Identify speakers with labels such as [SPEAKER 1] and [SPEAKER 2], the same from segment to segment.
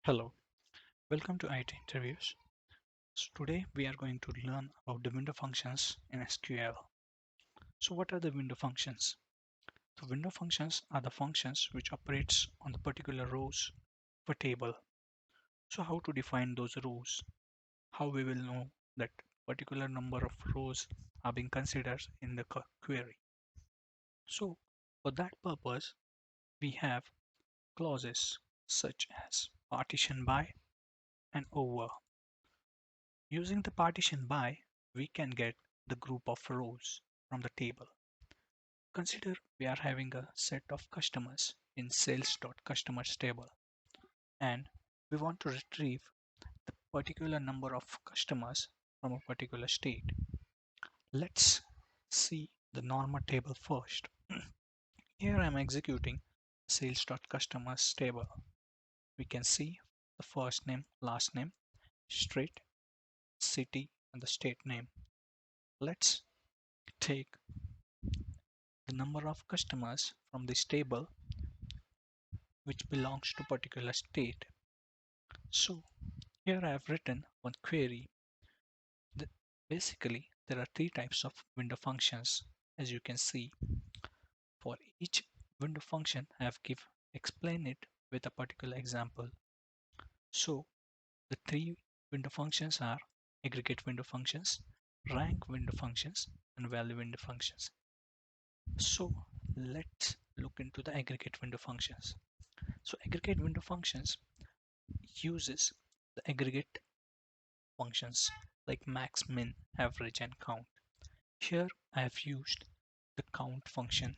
[SPEAKER 1] Hello, welcome to IT interviews. So today we are going to learn about the window functions in SQL. So what are the window functions? The window functions are the functions which operates on the particular rows of a table. So how to define those rows? How we will know that particular number of rows are being considered in the query? So for that purpose, we have clauses such as partition by and over. Using the partition by, we can get the group of rows from the table. Consider we are having a set of customers in sales.customers table and we want to retrieve the particular number of customers from a particular state. Let's see the normal table first. Here I am executing sales.customers table. We can see the first name, last name, street, city, and the state name. Let's take the number of customers from this table which belongs to particular state. So here I have written one query. The, Basically, there are three types of window functions. As you can see, for each window function, I have explained it with a particular example. So the three window functions are aggregate window functions, rank window functions, and value window functions. So let's look into the aggregate window functions. So aggregate window functions uses the aggregate functions like max, min, average, and count. Here I have used the count function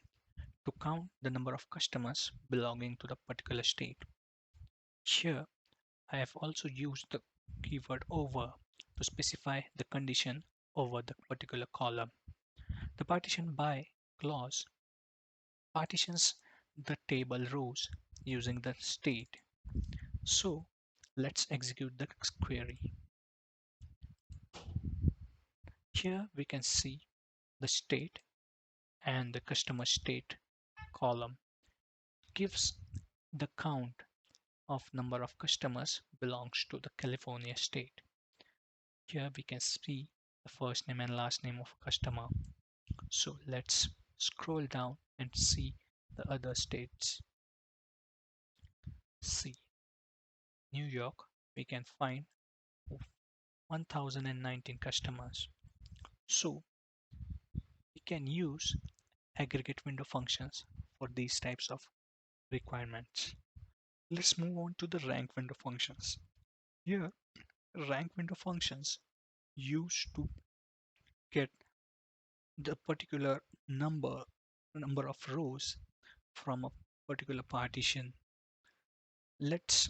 [SPEAKER 1] to count the number of customers belonging to the particular state. Here I have also used the keyword over to specify the condition over the particular column. The partition by clause partitions the table rows using the state. So let's execute the query. Here we can see the state and the customer state column gives the count of number of customers belongs to the California state. Here we can see the first name and last name of a customer. So let's scroll down and see the other states. See New York, we can find 1019 customers. So we can use aggregate window functions for these types of requirements. Let's move on to the rank window functions. Here, rank window functions used to get the particular number of rows from a particular partition. Let's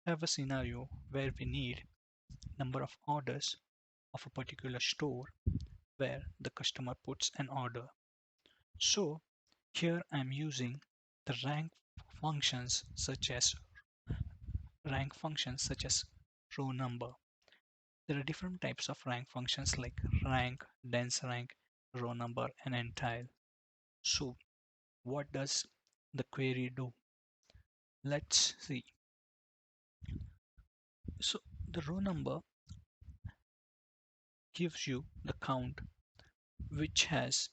[SPEAKER 1] have a scenario where we need number of orders of a particular store where the customer puts an order. So here I'm using the rank functions such as row number. There are different types of rank functions like rank, dense rank, row number, and entile. So what does the query do? Let's see. So the row number gives you the count which has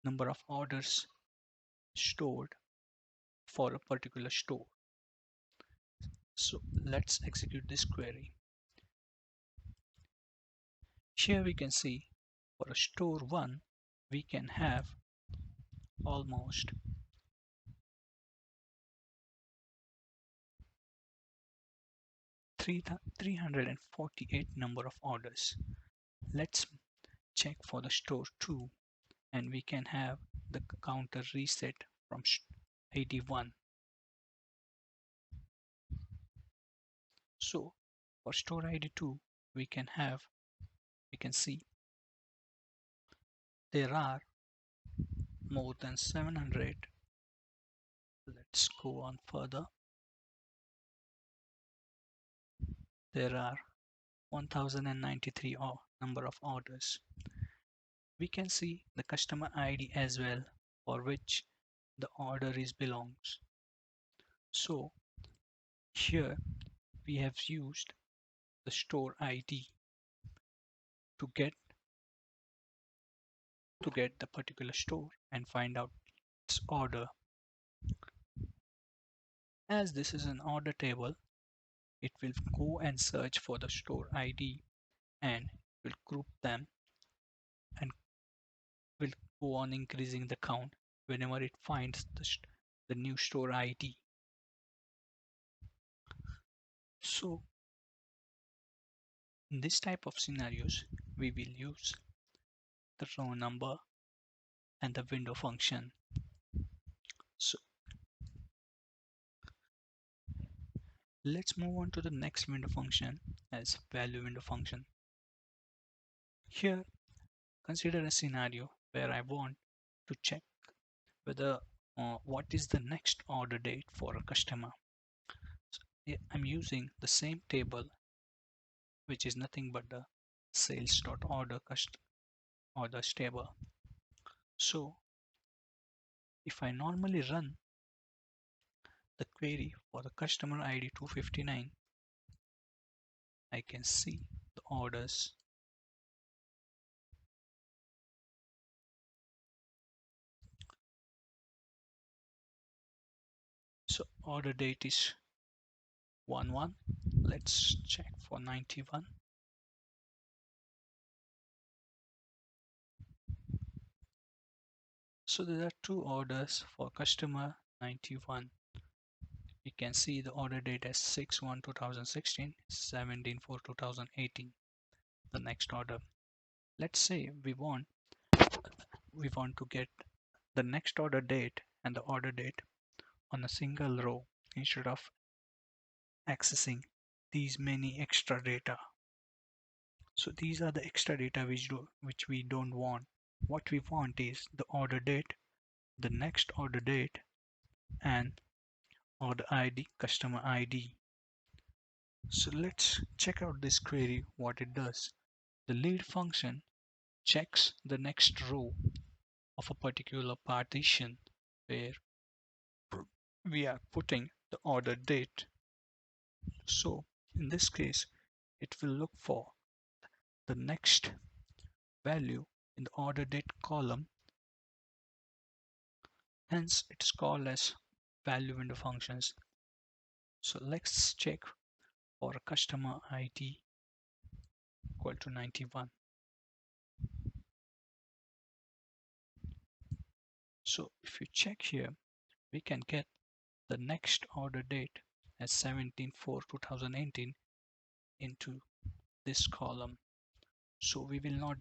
[SPEAKER 1] number of orders stored for a particular store. So let's execute this query. Here we can see for a store 1 we can have almost 348 number of orders. Let's check for the store 2 and we can have the counter reset from 81. So for store ID 2 we can see there are more than 700. Let's go on further. There are 1093 number of orders. We can see the customer ID as well for which the order is belongs. So here we have used the store ID to get the particular store and find out its order. As this is an order table, it will go and search for the store ID and will group them and will go on increasing the count whenever it finds the new store ID. So in this type of scenarios, we will use the row number and the window function. So let's move on to the next window function as value window function. Here, consider a scenario where I want to check whether what is the next order date for a customer. So, yeah, I'm using the same table, which is nothing but the sales.order orders table. So if I normally run the query for the customer ID 259, I can see the orders. So order date is 11. Let's check for 91. So there are two orders for customer 91. You can see the order date as 6/1/2016, 17/4/2018. The next order. Let's say we want to get the next order date and the order date on a single row instead of accessing these many extra data. So these are the extra data which we don't want. What we want is the order date, the next order date, and order ID, customer ID. So let's check out this query, what it does. The lead function checks the next row of a particular partition where we are putting the order date. So in this case, it will look for the next value in the order date column. Hence, it's called as value window functions. So let's check for a customer ID equal to 91. So if you check here, we can get the next order date as 17/4/2018 into this column. So we will not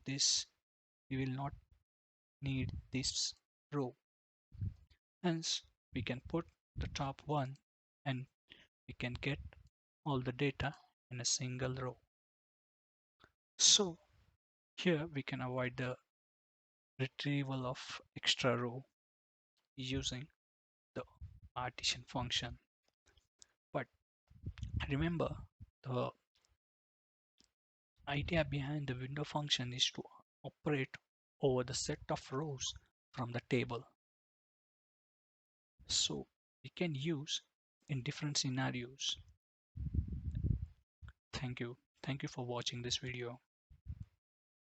[SPEAKER 1] need this row. Hence, we can put the top one and we can get all the data in a single row. So here we can avoid the retrieval of extra row using the partition function. But remember, the idea behind the window function is to operate over the set of rows from the table. So we can use in different scenarios. Thank you. Thank you for watching this video.